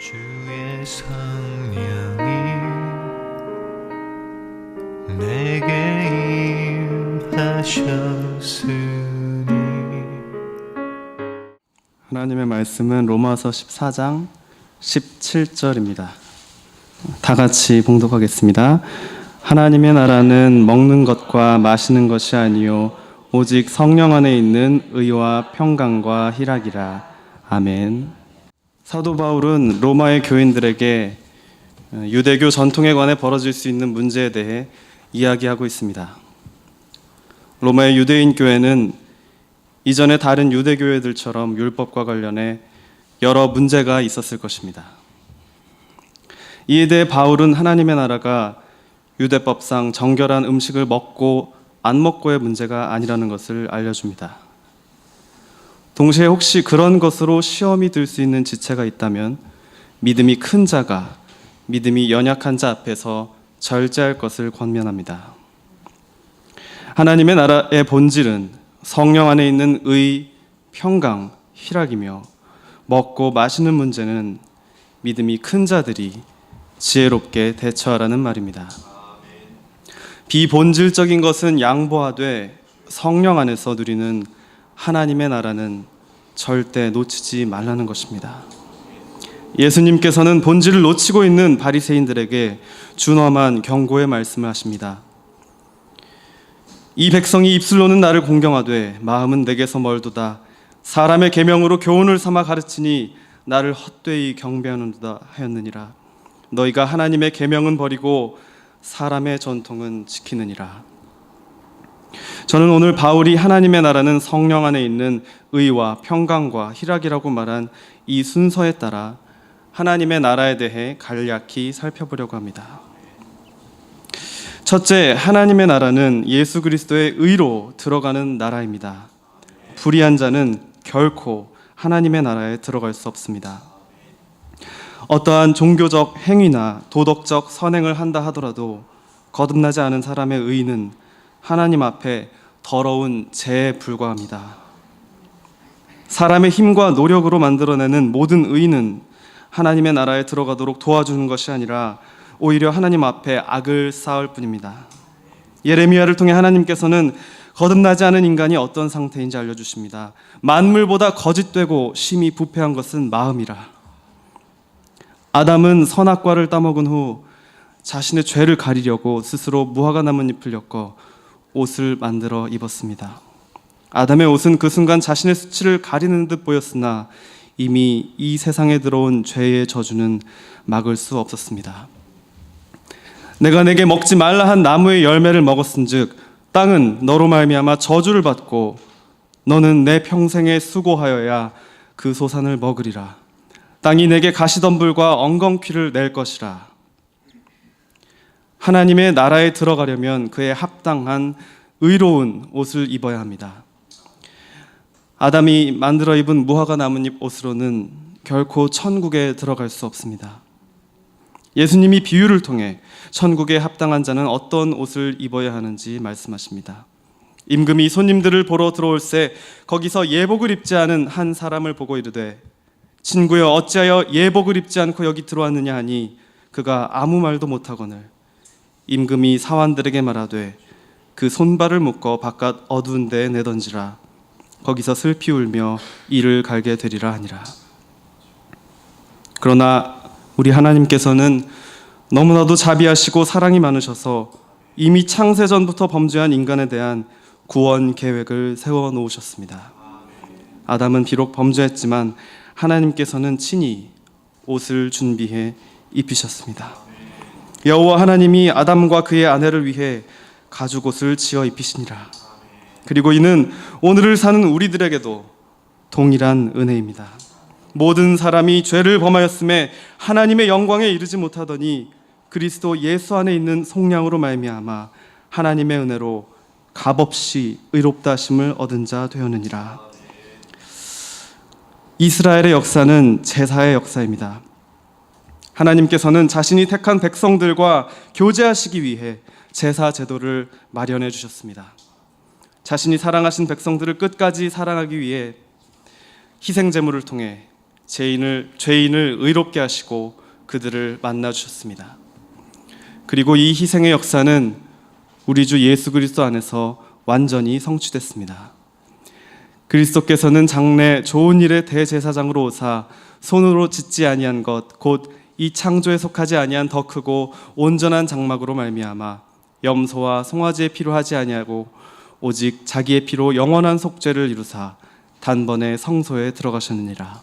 주의 성령이 내게 임하셨으니. 하나님의 말씀은 로마서 14장 17절입니다. 다 같이 봉독하겠습니다. 하나님의 나라는 먹는 것과 마시는 것이 아니요 오직 성령 안에 있는 의와 평강과 희락이라. 아멘. 사도 바울은 로마의 교인들에게 유대교 전통에 관해 벌어질 수 있는 문제에 대해 이야기하고 있습니다. 로마의 유대인 교회는 이전의 다른 유대 교회들처럼 율법과 관련해 여러 문제가 있었을 것입니다. 이에 대해 바울은 하나님의 나라가 유대법상 정결한 음식을 먹고 안 먹고의 문제가 아니라는 것을 알려줍니다. 동시에 혹시 그런 것으로 시험이 들 수 있는 지체가 있다면 믿음이 큰 자가 믿음이 연약한 자 앞에서 절제할 것을 권면합니다. 하나님의 나라의 본질은 성령 안에 있는 의, 평강, 희락이며 먹고 마시는 문제는 믿음이 큰 자들이 지혜롭게 대처하라는 말입니다. 비본질적인 것은 양보하되 성령 안에서 누리는 하나님의 나라는 절대 놓치지 말라는 것입니다. 예수님께서는 본질을 놓치고 있는 바리새인들에게 준엄한 경고의 말씀을 하십니다. 이 백성이 입술로는 나를 공경하되 마음은 내게서 멀도다. 사람의 계명으로 교훈을 삼아 가르치니 나를 헛되이 경배하는도다 하였느니라. 너희가 하나님의 계명은 버리고 사람의 전통은 지키느니라. 저는 오늘 바울이 하나님의 나라는 성령 안에 있는 의와 평강과 희락이라고 말한 이 순서에 따라 하나님의 나라에 대해 간략히 살펴보려고 합니다. 첫째, 하나님의 나라는 예수 그리스도의 의로 들어가는 나라입니다. 불의한 자는 결코 하나님의 나라에 들어갈 수 없습니다. 어떠한 종교적 행위나 도덕적 선행을 한다 하더라도 거듭나지 않은 사람의 의는 하나님 앞에 더러운 재에 불과합니다. 사람의 힘과 노력으로 만들어내는 모든 의는 하나님의 나라에 들어가도록 도와주는 것이 아니라 오히려 하나님 앞에 악을 쌓을 뿐입니다. 예레미야를 통해 하나님께서는 거듭나지 않은 인간이 어떤 상태인지 알려주십니다. 만물보다 거짓되고 심히 부패한 것은 마음이라. 아담은 선악과를 따먹은 후 자신의 죄를 가리려고 스스로 무화과 나뭇잎을 엮어 옷을 만들어 입었습니다. 아담의 옷은 그 순간 자신의 수치를 가리는 듯 보였으나 이미 이 세상에 들어온 죄의 저주는 막을 수 없었습니다. 내가 내게 먹지 말라 한 나무의 열매를 먹었은즉 땅은 너로 말미암아 저주를 받고 너는 내 평생에 수고하여야 그 소산을 먹으리라. 땅이 내게 가시덤불과 엉겅퀴를 낼 것이라. 하나님의 나라에 들어가려면 그에 합당한 의로운 옷을 입어야 합니다. 아담이 만들어 입은 무화과 나뭇잎 옷으로는 결코 천국에 들어갈 수 없습니다. 예수님이 비유를 통해 천국에 합당한 자는 어떤 옷을 입어야 하는지 말씀하십니다. 임금이 손님들을 보러 들어올새 거기서 예복을 입지 않은 한 사람을 보고 이르되 친구여 어찌하여 예복을 입지 않고 여기 들어왔느냐 하니 그가 아무 말도 못하거늘 임금이 사환들에게 말하되 그 손발을 묶어 바깥 어두운 데에 내던지라. 거기서 슬피 울며 이를 갈게 되리라 하니라. 그러나 우리 하나님께서는 너무나도 자비하시고 사랑이 많으셔서 이미 창세전부터 범죄한 인간에 대한 구원 계획을 세워놓으셨습니다. 아담은 비록 범죄했지만 하나님께서는 친히 옷을 준비해 입히셨습니다. 여호와 하나님이 아담과 그의 아내를 위해 가죽옷을 지어 입히시니라. 그리고 이는 오늘을 사는 우리들에게도 동일한 은혜입니다. 모든 사람이 죄를 범하였음에 하나님의 영광에 이르지 못하더니 그리스도 예수 안에 있는 속량으로 말미암아 하나님의 은혜로 값없이 의롭다 하심을 얻은 자 되었느니라. 이스라엘의 역사는 제사의 역사입니다. 하나님께서는 자신이 택한 백성들과 교제하시기 위해 제사 제도를 마련해 주셨습니다. 자신이 사랑하신 백성들을 끝까지 사랑하기 위해 희생 제물을 통해 죄인을 의롭게 하시고 그들을 만나 주셨습니다. 그리고 이 희생의 역사는 우리 주 예수 그리스도 안에서 완전히 성취됐습니다. 그리스도께서는 장래 좋은 일의 대제사장으로 오사 손으로 짓지 아니한 것 곧 이 창조에 속하지 아니한 더 크고 온전한 장막으로 말미암아 염소와 송아지의 피로 하지 아니하고 오직 자기의 피로 영원한 속죄를 이루사 단번에 성소에 들어가셨느니라.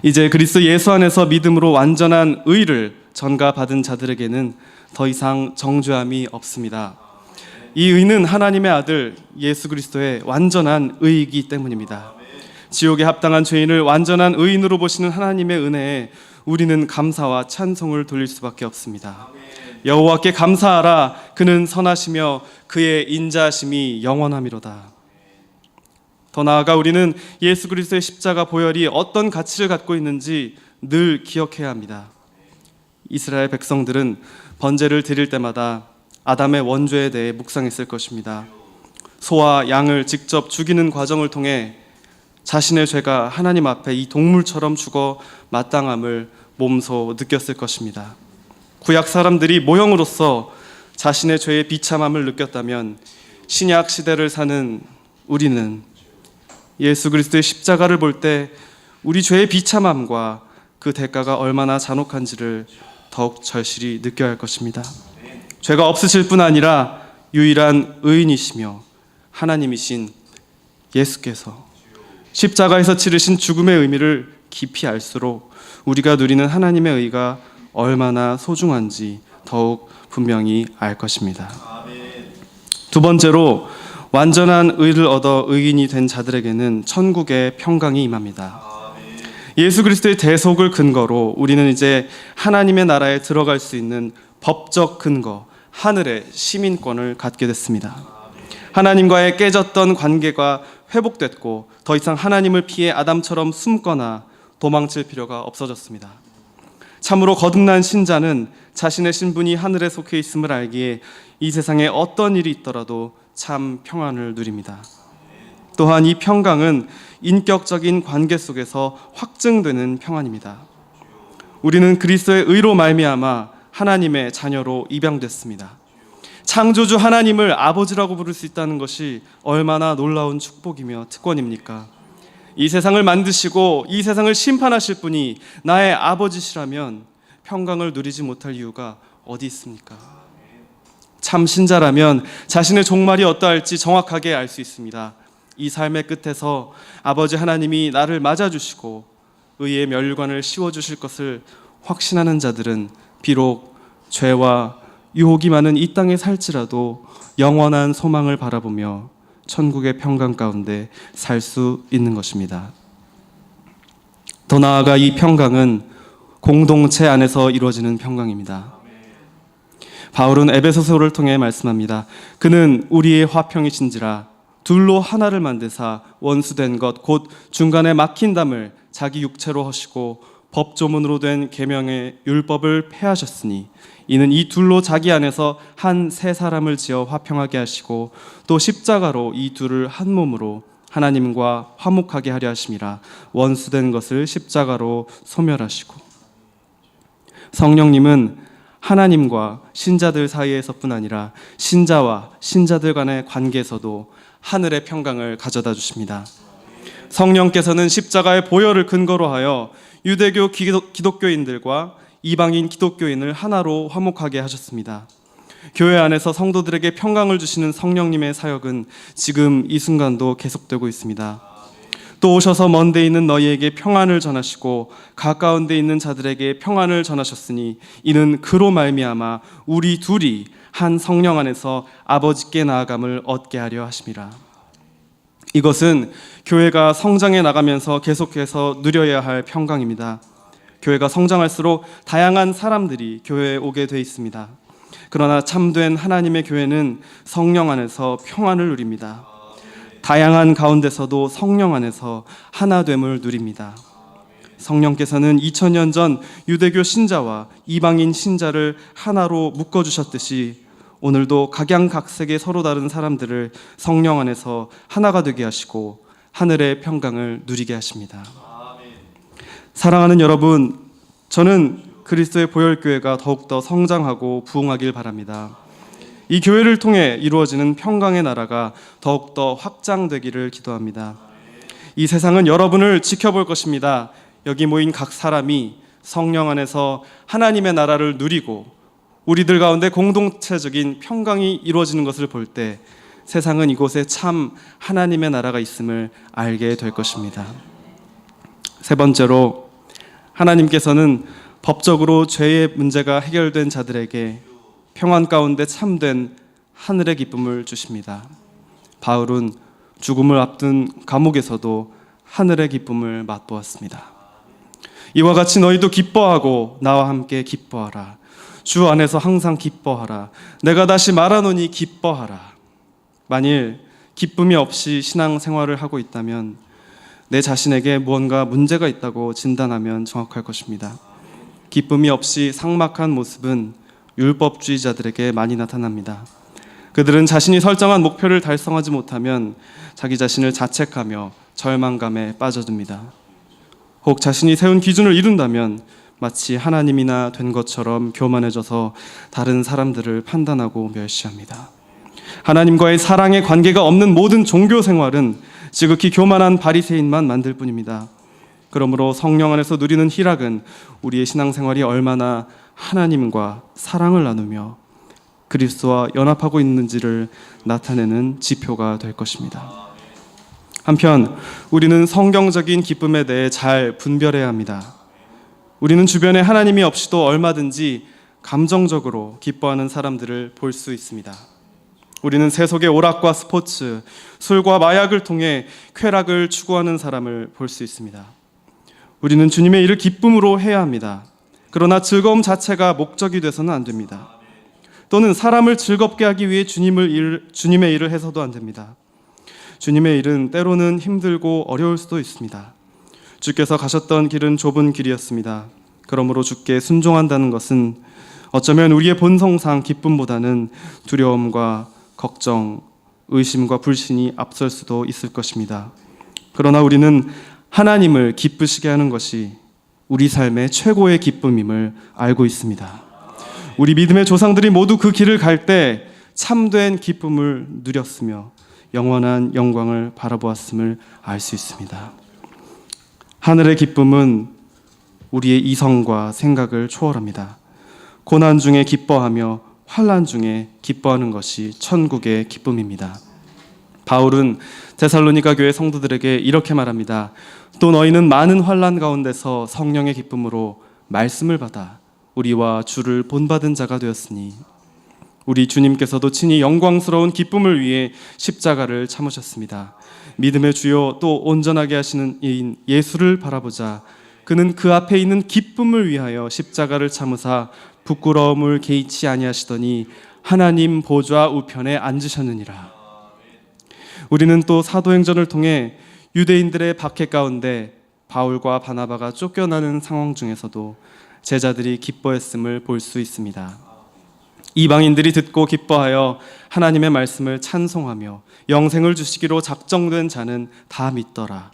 이제 그리스도 예수 안에서 믿음으로 완전한 의를 전가받은 자들에게는 더 이상 정죄함이 없습니다. 이 의는 하나님의 아들 예수 그리스도의 완전한 의이기 때문입니다. 지옥에 합당한 죄인을 완전한 의인으로 보시는 하나님의 은혜에 우리는 감사와 찬송을 돌릴 수밖에 없습니다. 여호와께 감사하라. 그는 선하시며 그의 인자하심이 영원함이로다. 더 나아가 우리는 예수 그리스도의 십자가 보혈이 어떤 가치를 갖고 있는지 늘 기억해야 합니다. 이스라엘 백성들은 번제를 드릴 때마다 아담의 원죄에 대해 묵상했을 것입니다. 소와 양을 직접 죽이는 과정을 통해 자신의 죄가 하나님 앞에 이 동물처럼 죽어 마땅함을 몸소 느꼈을 것입니다. 구약 사람들이 모형으로서 자신의 죄의 비참함을 느꼈다면 신약 시대를 사는 우리는 예수 그리스도의 십자가를 볼 때 우리 죄의 비참함과 그 대가가 얼마나 잔혹한지를 더욱 절실히 느껴야 할 것입니다. 죄가 없으실 뿐 아니라 유일한 의인이시며 하나님이신 예수께서 십자가에서 치르신 죽음의 의미를 깊이 알수록 우리가 누리는 하나님의 의가 얼마나 소중한지 더욱 분명히 알 것입니다. 두 번째로 완전한 의를 얻어 의인이 된 자들에게는 천국의 평강이 임합니다. 예수 그리스도의 대속을 근거로 우리는 이제 하나님의 나라에 들어갈 수 있는 법적 근거, 하늘의 시민권을 갖게 됐습니다. 하나님과의 깨졌던 관계가 회복됐고 더 이상 하나님을 피해 아담처럼 숨거나 도망칠 필요가 없어졌습니다. 참으로 거듭난 신자는 자신의 신분이 하늘에 속해 있음을 알기에 이 세상에 어떤 일이 있더라도 참 평안을 누립니다. 또한 이 평강은 인격적인 관계 속에서 확증되는 평안입니다. 우리는 그리스도의 의로 말미암아 하나님의 자녀로 입양됐습니다. 창조주 하나님을 아버지라고 부를 수 있다는 것이 얼마나 놀라운 축복이며 특권입니까? 이 세상을 만드시고 이 세상을 심판하실 분이 나의 아버지시라면 평강을 누리지 못할 이유가 어디 있습니까? 참 신자라면 자신의 종말이 어떠할지 정확하게 알 수 있습니다. 이 삶의 끝에서 아버지 하나님이 나를 맞아주시고 의의 멸관을 씌워주실 것을 확신하는 자들은 비록 죄와 유혹이 많은 이 땅에 살지라도 영원한 소망을 바라보며 천국의 평강 가운데 살 수 있는 것입니다. 더 나아가 이 평강은 공동체 안에서 이루어지는 평강입니다. 바울은 에베소서를 통해 말씀합니다. 그는 우리의 화평이신지라 둘로 하나를 만드사 원수된 것 곧 중간에 막힌 담을 자기 육체로 허시고 법조문으로 된 계명의 율법을 폐하셨으니 이는 이 둘로 자기 안에서 한 새 사람을 지어 화평하게 하시고 또 십자가로 이 둘을 한 몸으로 하나님과 화목하게 하려 하심이라. 원수된 것을 십자가로 소멸하시고. 성령님은 하나님과 신자들 사이에서뿐 아니라 신자와 신자들 간의 관계에서도 하늘의 평강을 가져다 주십니다. 성령께서는 십자가의 보혈을 근거로 하여 유대교 기독교인들과 이방인 기독교인을 하나로 화목하게 하셨습니다. 교회 안에서 성도들에게 평강을 주시는 성령님의 사역은 지금 이 순간도 계속되고 있습니다. 또 오셔서 먼 데 있는 너희에게 평안을 전하시고 가까운 데 있는 자들에게 평안을 전하셨으니 이는 그로 말미암아 우리 둘이 한 성령 안에서 아버지께 나아감을 얻게 하려 하심이라. 이것은 교회가 성장해 나가면서 계속해서 누려야 할 평강입니다. 교회가 성장할수록 다양한 사람들이 교회에 오게 돼 있습니다. 그러나 참된 하나님의 교회는 성령 안에서 평안을 누립니다. 다양한 가운데서도 성령 안에서 하나됨을 누립니다. 성령께서는 2000년 전 유대교 신자와 이방인 신자를 하나로 묶어주셨듯이 오늘도 각양각색의 서로 다른 사람들을 성령 안에서 하나가 되게 하시고 하늘의 평강을 누리게 하십니다. 사랑하는 여러분, 저는 그리스도의 보혈교회가 더욱더 성장하고 부흥하길 바랍니다. 이 교회를 통해 이루어지는 평강의 나라가 더욱더 확장되기를 기도합니다. 이 세상은 여러분을 지켜볼 것입니다. 여기 모인 각 사람이 성령 안에서 하나님의 나라를 누리고 우리들 가운데 공동체적인 평강이 이루어지는 것을 볼 때 세상은 이곳에 참 하나님의 나라가 있음을 알게 될 것입니다. 세 번째로, 하나님께서는 법적으로 죄의 문제가 해결된 자들에게 평안 가운데 참된 하늘의 기쁨을 주십니다. 바울은 죽음을 앞둔 감옥에서도 하늘의 기쁨을 맛보았습니다. 이와 같이 너희도 기뻐하고 나와 함께 기뻐하라. 주 안에서 항상 기뻐하라. 내가 다시 말하노니 기뻐하라. 만일 기쁨이 없이 신앙생활을 하고 있다면 내 자신에게 무언가 문제가 있다고 진단하면 정확할 것입니다. 기쁨이 없이 삭막한 모습은 율법주의자들에게 많이 나타납니다. 그들은 자신이 설정한 목표를 달성하지 못하면 자기 자신을 자책하며 절망감에 빠져듭니다. 혹 자신이 세운 기준을 이룬다면 마치 하나님이나 된 것처럼 교만해져서 다른 사람들을 판단하고 멸시합니다. 하나님과의 사랑의 관계가 없는 모든 종교 생활은 지극히 교만한 바리새인만 만들 뿐입니다. 그러므로 성령 안에서 누리는 희락은 우리의 신앙생활이 얼마나 하나님과 사랑을 나누며 그리스도와 연합하고 있는지를 나타내는 지표가 될 것입니다. 한편 우리는 성경적인 기쁨에 대해 잘 분별해야 합니다. 우리는 주변에 하나님이 없이도 얼마든지 감정적으로 기뻐하는 사람들을 볼 수 있습니다. 우리는 세속의 오락과 스포츠, 술과 마약을 통해 쾌락을 추구하는 사람을 볼 수 있습니다. 우리는 주님의 일을 기쁨으로 해야 합니다. 그러나 즐거움 자체가 목적이 돼서는 안 됩니다. 또는 사람을 즐겁게 하기 위해 주님의 일을 해서도 안 됩니다. 주님의 일은 때로는 힘들고 어려울 수도 있습니다. 주께서 가셨던 길은 좁은 길이었습니다. 그러므로 주께 순종한다는 것은 어쩌면 우리의 본성상 기쁨보다는 두려움과 걱정, 의심과 불신이 앞설 수도 있을 것입니다. 그러나 우리는 하나님을 기쁘시게 하는 것이 우리 삶의 최고의 기쁨임을 알고 있습니다. 우리 믿음의 조상들이 모두 그 길을 갈 때 참된 기쁨을 누렸으며 영원한 영광을 바라보았음을 알 수 있습니다. 하늘의 기쁨은 우리의 이성과 생각을 초월합니다. 고난 중에 기뻐하며 환난 중에 기뻐하는 것이 천국의 기쁨입니다. 바울은 데살로니가 교회 성도들에게 이렇게 말합니다. 또 너희는 많은 환난 가운데서 성령의 기쁨으로 말씀을 받아 우리와 주를 본받은 자가 되었으니 우리 주님께서도 친히 영광스러운 기쁨을 위해 십자가를 참으셨습니다. 믿음의 주요 또 온전하게 하시는 이인 예수를 바라보자. 그는 그 앞에 있는 기쁨을 위하여 십자가를 참으사 부끄러움을 개의치 아니하시더니 하나님 보좌 우편에 앉으셨느니라. 우리는 또 사도행전을 통해 유대인들의 박해 가운데 바울과 바나바가 쫓겨나는 상황 중에서도 제자들이 기뻐했음을 볼 수 있습니다. 이방인들이 듣고 기뻐하여 하나님의 말씀을 찬송하며 영생을 주시기로 작정된 자는 다 믿더라.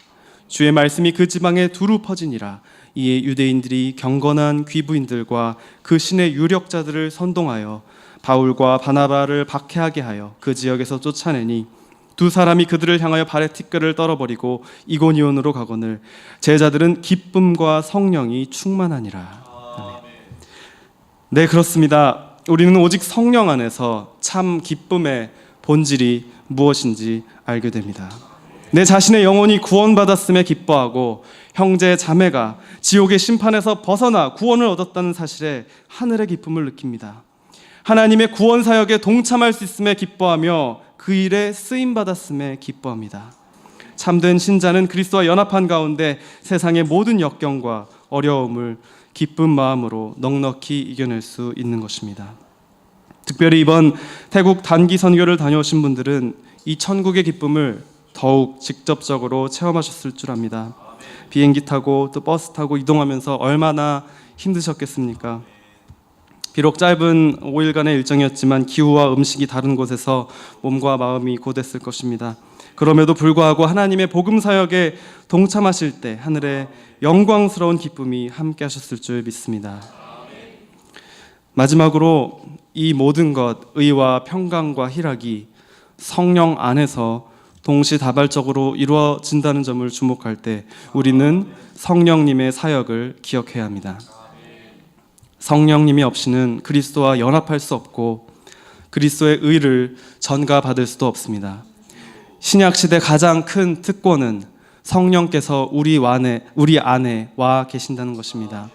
주의 말씀이 그 지방에 두루 퍼지니라. 이에 유대인들이 경건한 귀부인들과 그 신의 유력자들을 선동하여 바울과 바나바를 박해하게 하여 그 지역에서 쫓아내니 두 사람이 그들을 향하여 발에 티끌을 떨어버리고 이고니온으로 가거늘 제자들은 기쁨과 성령이 충만하니라. 네, 그렇습니다. 우리는 오직 성령 안에서 참 기쁨의 본질이 무엇인지 알게 됩니다. 내 자신의 영혼이 구원받았음에 기뻐하고 형제 자매가 지옥의 심판에서 벗어나 구원을 얻었다는 사실에 하늘의 기쁨을 느낍니다. 하나님의 구원 사역에 동참할 수 있음에 기뻐하며 그 일에 쓰임받았음에 기뻐합니다. 참된 신자는 그리스도와 연합한 가운데 세상의 모든 역경과 어려움을 기쁜 마음으로 넉넉히 이겨낼 수 있는 것입니다. 특별히 이번 태국 단기 선교를 다녀오신 분들은 이 천국의 기쁨을 더욱 직접적으로 체험하셨을 줄 압니다. 비행기 타고 또 버스 타고 이동하면서 얼마나 힘드셨겠습니까? 비록 짧은 5일간의 일정이었지만 기후와 음식이 다른 곳에서 몸과 마음이 고됐을 것입니다. 그럼에도 불구하고 하나님의 복음 사역에 동참하실 때 하늘의 영광스러운 기쁨이 함께 하셨을 줄 믿습니다. 마지막으로 이 모든 것, 의와 평강과 희락이 성령 안에서 동시다발적으로 이루어진다는 점을 주목할 때 우리는 성령님의 사역을 기억해야 합니다. 성령님이 없이는 그리스도와 연합할 수 없고 그리스도의 의를 전가받을 수도 없습니다. 신약시대 가장 큰 특권은 성령께서 우리 안에 와 계신다는 것입니다.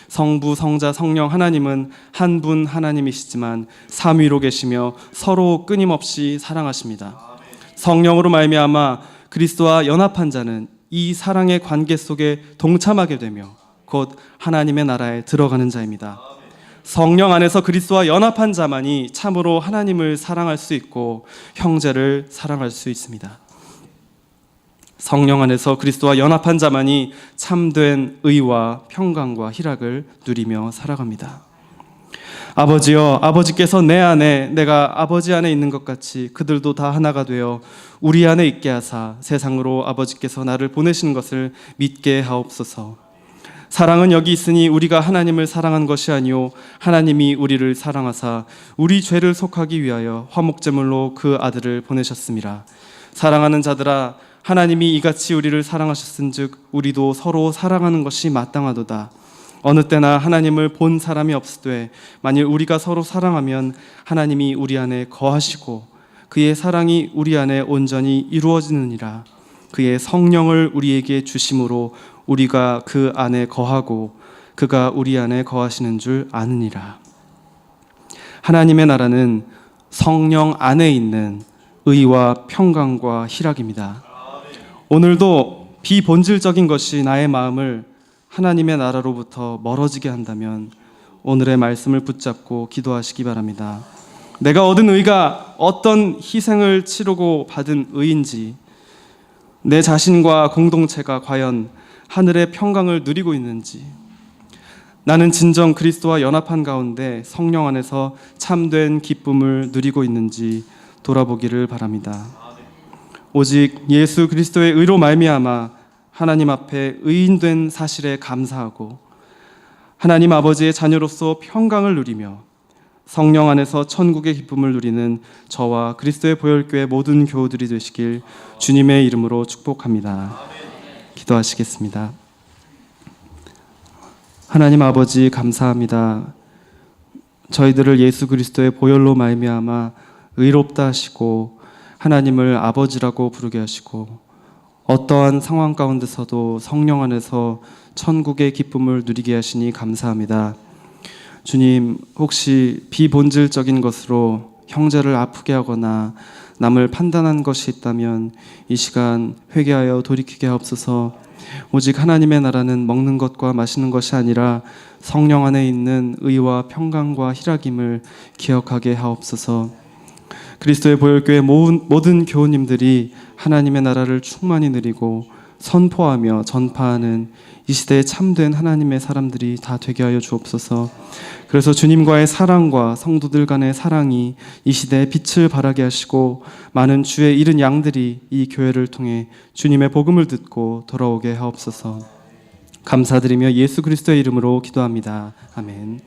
성부, 성자, 성령 하나님은 한 분 하나님이시지만 삼위로 계시며 서로 끊임없이 사랑하십니다. 성령으로 말미암아 그리스도와 연합한 자는 이 사랑의 관계 속에 동참하게 되며 곧 하나님의 나라에 들어가는 자입니다. 성령 안에서 그리스도와 연합한 자만이 참으로 하나님을 사랑할 수 있고 형제를 사랑할 수 있습니다. 성령 안에서 그리스도와 연합한 자만이 참된 의와 평강과 희락을 누리며 살아갑니다. 아버지여, 아버지께서 내 안에 내가 아버지 안에 있는 것 같이 그들도 다 하나가 되어 우리 안에 있게 하사 세상으로 아버지께서 나를 보내신 것을 믿게 하옵소서. 사랑은 여기 있으니 우리가 하나님을 사랑한 것이 아니요 하나님이 우리를 사랑하사 우리 죄를 속하기 위하여 화목제물로 그 아들을 보내셨음이라. 사랑하는 자들아, 하나님이 이같이 우리를 사랑하셨은즉 우리도 서로 사랑하는 것이 마땅하도다. 어느 때나 하나님을 본 사람이 없으되 만일 우리가 서로 사랑하면 하나님이 우리 안에 거하시고 그의 사랑이 우리 안에 온전히 이루어지느니라. 그의 성령을 우리에게 주심으로 우리가 그 안에 거하고 그가 우리 안에 거하시는 줄 아느니라. 하나님의 나라는 성령 안에 있는 의와 평강과 희락입니다. 오늘도 비본질적인 것이 나의 마음을 하나님의 나라로부터 멀어지게 한다면 오늘의 말씀을 붙잡고 기도하시기 바랍니다. 내가 얻은 의가 어떤 희생을 치르고 받은 의인지, 내 자신과 공동체가 과연 하늘의 평강을 누리고 있는지, 나는 진정 그리스도와 연합한 가운데 성령 안에서 참된 기쁨을 누리고 있는지 돌아보기를 바랍니다. 오직 예수 그리스도의 의로 말미암아 하나님 앞에 의인된 사실에 감사하고 하나님 아버지의 자녀로서 평강을 누리며 성령 안에서 천국의 기쁨을 누리는 저와 그리스도의 보혈교회 모든 교우들이 되시길 주님의 이름으로 축복합니다. 기도하시겠습니다. 하나님 아버지 감사합니다. 저희들을 예수 그리스도의 보혈로 말미암아 의롭다 하시고 하나님을 아버지라고 부르게 하시고 어떠한 상황 가운데서도 성령 안에서 천국의 기쁨을 누리게 하시니 감사합니다. 주님, 혹시 비본질적인 것으로 형제를 아프게 하거나 남을 판단한 것이 있다면 이 시간 회개하여 돌이키게 하옵소서. 오직 하나님의 나라는 먹는 것과 마시는 것이 아니라 성령 안에 있는 의와 평강과 희락임을 기억하게 하옵소서. 그리스도의 보혈교회 모든 교우님들이 하나님의 나라를 충만히 누리고 선포하며 전파하는 이 시대에 참된 하나님의 사람들이 다 되게 하여 주옵소서. 그래서 주님과의 사랑과 성도들 간의 사랑이 이 시대에 빛을 발하게 하시고 많은 주의 잃은 양들이 이 교회를 통해 주님의 복음을 듣고 돌아오게 하옵소서. 감사드리며 예수 그리스도의 이름으로 기도합니다. 아멘.